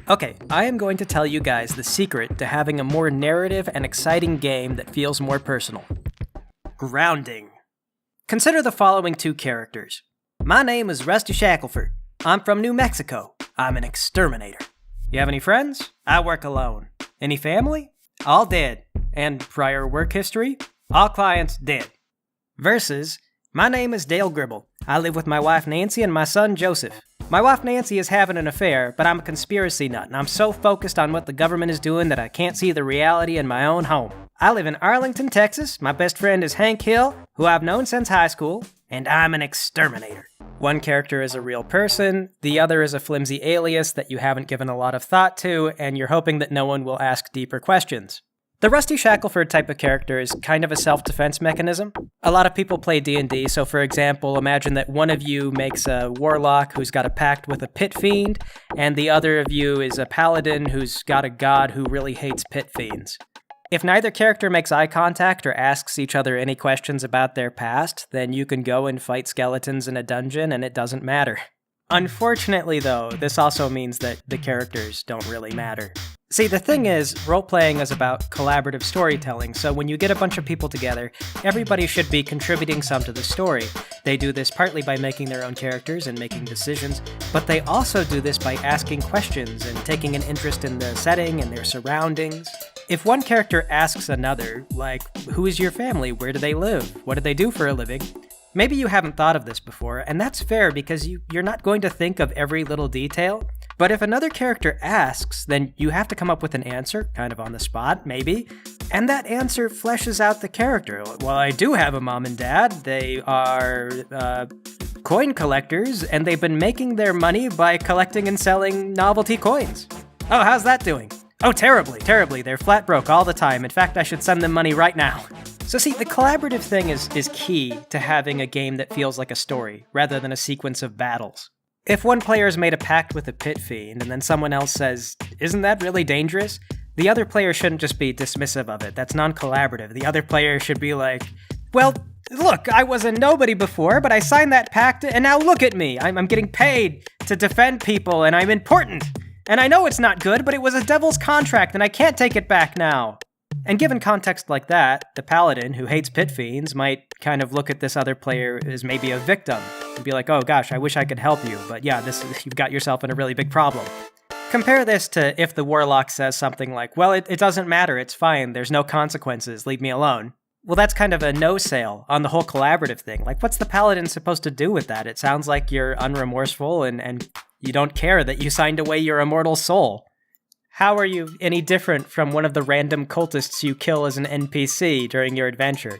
Okay, I am going to tell you guys the secret to having a more narrative and exciting game that feels more personal. Grounding. Consider the following two characters. My name is Rusty Shackelford. I'm from New Mexico. I'm an exterminator. You have any friends? I work alone. Any family? All dead. And prior work history? All clients dead. Versus, my name is Dale Gribble. I live with my wife Nancy and my son Joseph. My wife Nancy is having an affair, but I'm a conspiracy nut, and I'm so focused on what the government is doing that I can't see the reality in my own home. I live in Arlington, Texas. My best friend is Hank Hill, who I've known since high school, and I'm an exterminator. One character is a real person, the other is a flimsy alias that you haven't given a lot of thought to, and you're hoping that no one will ask deeper questions. The Rusty Shackelford type of character is kind of a self-defense mechanism. A lot of people play D&D, so for example, imagine that one of you makes a warlock who's got a pact with a pit fiend, and the other of you is a paladin who's got a god who really hates pit fiends. If neither character makes eye contact or asks each other any questions about their past, then you can go and fight skeletons in a dungeon and it doesn't matter. Unfortunately, though, this also means that the characters don't really matter. See, the thing is, role-playing is about collaborative storytelling, so when you get a bunch of people together, everybody should be contributing some to the story. They do this partly by making their own characters and making decisions, but they also do this by asking questions and taking an interest in the setting and their surroundings. If one character asks another, like, who is your family, where do they live, what do they do for a living, maybe you haven't thought of this before, and that's fair because you're not going to think of every little detail. But if another character asks, then you have to come up with an answer, kind of on the spot, maybe, and that answer fleshes out the character. Well, I do have a mom and dad. They are coin collectors, and they've been making their money by collecting and selling novelty coins. Oh, how's that doing? Oh, terribly, terribly. They're flat broke all the time. In fact, I should send them money right now. So see, the collaborative thing is key to having a game that feels like a story, rather than a sequence of battles. If one player's made a pact with a pit fiend, and then someone else says, isn't that really dangerous? The other player shouldn't just be dismissive of it. That's non-collaborative. The other player should be like, well, look, I was a nobody before, but I signed that pact, and now look at me. I'm getting paid to defend people, and I'm important. And I know it's not good, but it was a devil's contract, and I can't take it back now. And given context like that, the paladin who hates pit fiends might kind of look at this other player as maybe a victim and be like, oh gosh, I wish I could help you, but yeah, you've got yourself in a really big problem. Compare this to if the warlock says something like, well, it doesn't matter, it's fine, there's no consequences, leave me alone. Well, that's kind of a no-sale on the whole collaborative thing. Like, what's the paladin supposed to do with that? It sounds like you're unremorseful and you don't care that you signed away your immortal soul. How are you any different from one of the random cultists you kill as an NPC during your adventure?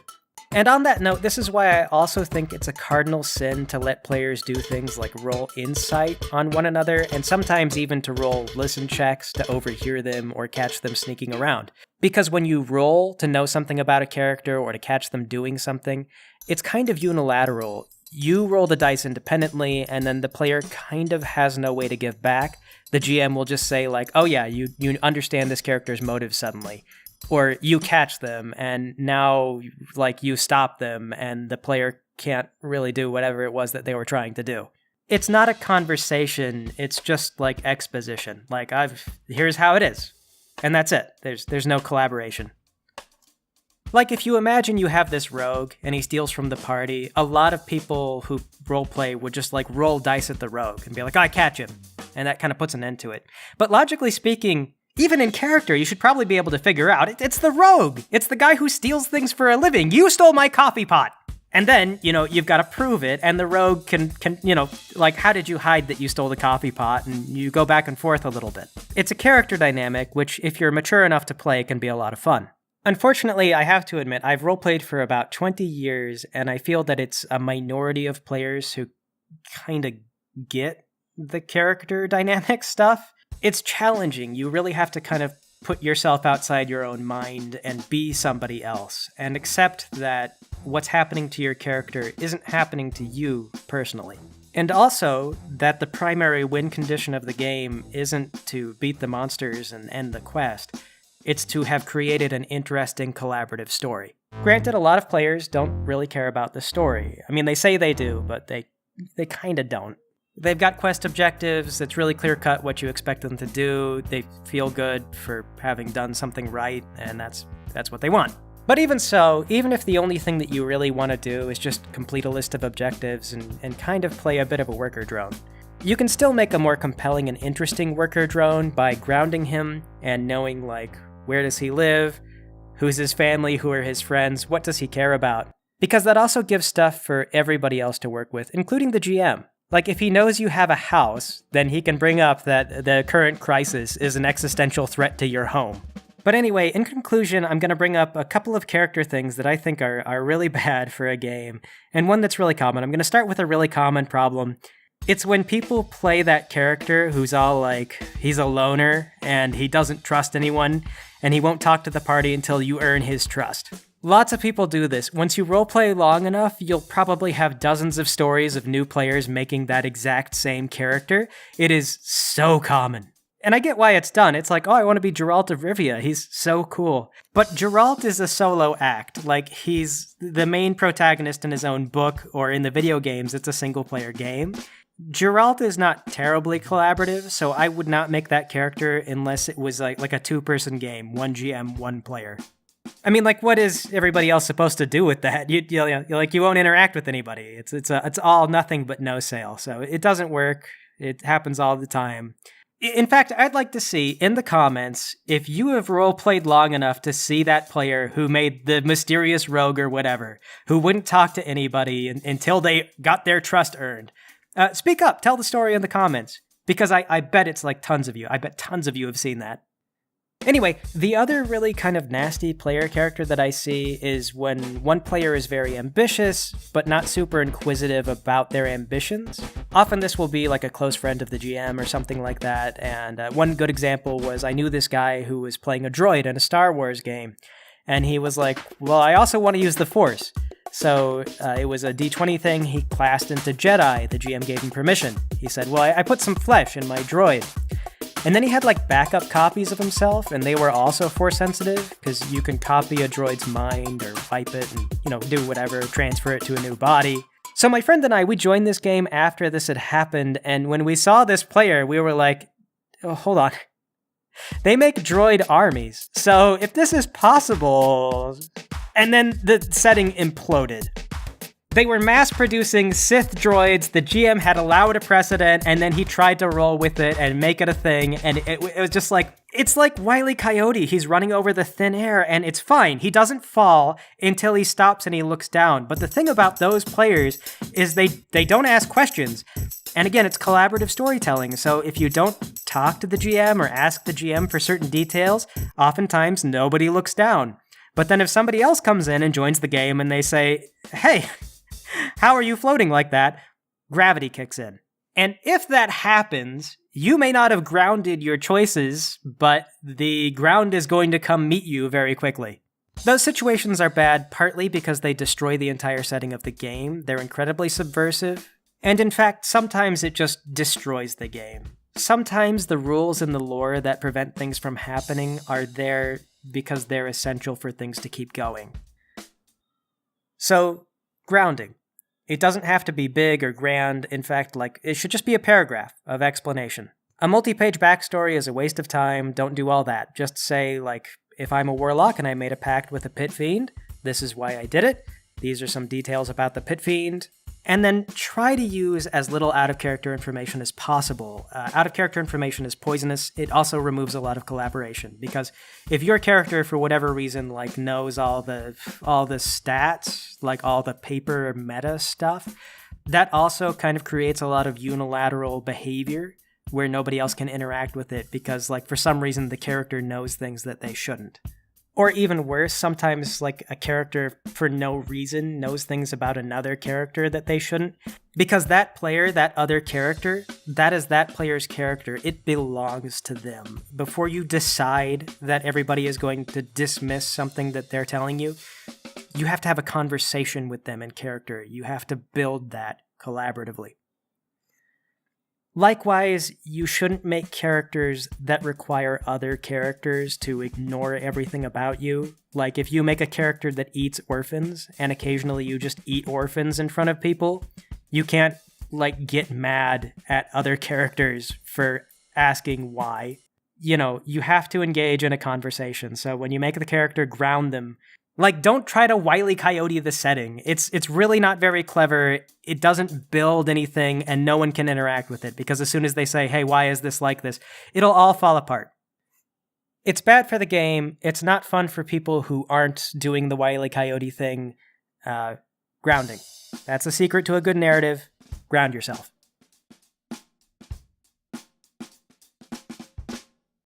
And on that note, this is why I also think it's a cardinal sin to let players do things like roll insight on one another, and sometimes even to roll listen checks to overhear them or catch them sneaking around. Because when you roll to know something about a character or to catch them doing something, it's kind of unilateral. You roll the dice independently, and then the player kind of has no way to give back. The GM will just say like, oh yeah, you understand this character's motives suddenly. Or you catch them, and now like you stop them, and the player can't really do whatever it was that they were trying to do. It's not a conversation, it's just like exposition. Like, here's how it is. And that's it. There's no collaboration. Like, if you imagine you have this rogue, and he steals from the party, a lot of people who roleplay would just, like, roll dice at the rogue and be like, I catch him. And that kind of puts an end to it. But logically speaking, even in character, you should probably be able to figure out, it's the rogue! It's the guy who steals things for a living! You stole my coffee pot! And then, you've got to prove it, and the rogue can, like, how did you hide that you stole the coffee pot? And you go back and forth a little bit. It's a character dynamic, which, if you're mature enough to play, can be a lot of fun. Unfortunately, I have to admit, I've roleplayed for about 20 years, and I feel that it's a minority of players who kind of get the character dynamic stuff. It's challenging. You really have to kind of put yourself outside your own mind and be somebody else, and accept that what's happening to your character isn't happening to you personally. And also, that the primary win condition of the game isn't to beat the monsters and end the quest. It's to have created an interesting collaborative story. Granted, a lot of players don't really care about the story. I mean, they say they do, but they kind of don't. They've got quest objectives. It's really clear-cut what you expect them to do. They feel good for having done something right, and that's what they want. But even so, even if the only thing that you really want to do is just complete a list of objectives and kind of play a bit of a worker drone, you can still make a more compelling and interesting worker drone by grounding him and knowing, like, where does he live, who's his family, who are his friends, what does he care about? Because that also gives stuff for everybody else to work with, including the GM. Like, if he knows you have a house, then he can bring up that the current crisis is an existential threat to your home. But anyway, in conclusion, I'm going to bring up a couple of character things that I think are really bad for a game, and one that's really common. I'm going to start with a really common problem. It's when people play that character who's all like, he's a loner, and he doesn't trust anyone, and he won't talk to the party until you earn his trust. Lots of people do this. Once you roleplay long enough, you'll probably have dozens of stories of new players making that exact same character. It is so common. And I get why it's done. It's like, oh, I want to be Geralt of Rivia. He's so cool. But Geralt is a solo act. Like, he's the main protagonist in his own book, or in the video games, it's a single-player game. Geralt is not terribly collaborative, so I would not make that character unless it was like a two-person game, one GM, one player. I mean, like, what is everybody else supposed to do with that? You won't interact with anybody. It's all nothing but no sale. So it doesn't work. It happens all the time. In fact, I'd like to see in the comments if you have role-played long enough to see that player who made the mysterious rogue or whatever, who wouldn't talk to anybody until they got their trust earned. Speak up. Tell the story in the comments. Because I bet it's like tons of you. I bet tons of you have seen that. Anyway, the other really kind of nasty player character that I see is when one player is very ambitious, but not super inquisitive about their ambitions. Often this will be like a close friend of the GM or something like that, and one good example was I knew this guy who was playing a droid in a Star Wars game, and he was like, well, I also want to use the Force. So it was a D20 thing, he classed into Jedi, the GM gave him permission. He said, well, I put some flesh in my droid. And then he had like backup copies of himself, and they were also Force sensitive, because you can copy a droid's mind or wipe it and, do whatever, transfer it to a new body. So my friend and I, we joined this game after this had happened, and when we saw this player, we were like, oh, hold on. They make droid armies. So if this is possible... And then the setting imploded. They were mass-producing Sith droids, the GM had allowed a precedent, and then he tried to roll with it and make it a thing, and it was just like, it's like Wile E. Coyote. He's running over the thin air, and it's fine. He doesn't fall until he stops and he looks down. But the thing about those players is they don't ask questions. And again, it's collaborative storytelling, so if you don't talk to the GM or ask the GM for certain details, oftentimes nobody looks down. But then if somebody else comes in and joins the game and they say, hey, how are you floating like that? Gravity kicks in. And if that happens, you may not have grounded your choices, but the ground is going to come meet you very quickly. Those situations are bad partly because they destroy the entire setting of the game. They're incredibly subversive. And in fact, sometimes it just destroys the game. Sometimes the rules in the lore that prevent things from happening are there because they're essential for things to keep going. So, grounding. It doesn't have to be big or grand. In fact, it should just be a paragraph of explanation. A multi-page backstory is a waste of time. Don't do all that. Just say, if I'm a warlock and I made a pact with a pit fiend, this is why I did it. These are some details about the pit fiend. And then try to use as little out-of-character information as possible. Out-of-character information is poisonous. It also removes a lot of collaboration, because if your character, for whatever reason, knows all the stats, all the paper meta stuff, that also kind of creates a lot of unilateral behavior where nobody else can interact with it, because, for some reason, the character knows things that they shouldn't. Or even worse, sometimes a character for no reason knows things about another character that they shouldn't. Because that player, that other character, that is that player's character. It belongs to them. Before you decide that everybody is going to dismiss something that they're telling you, you have to have a conversation with them in character. You have to build that collaboratively. Likewise, you shouldn't make characters that require other characters to ignore everything about you. If you make a character that eats orphans, and occasionally you just eat orphans in front of people, you can't like get mad at other characters for asking why. You have to engage in a conversation. So when you make the character ground them, like, don't try to Wile E. Coyote the setting. It's really not very clever. It doesn't build anything, and no one can interact with it, because as soon as they say, hey, why is this like this, it'll all fall apart. It's bad for the game. It's not fun for people who aren't doing the Wile E. Coyote thing. Grounding. That's the secret to a good narrative. Ground yourself.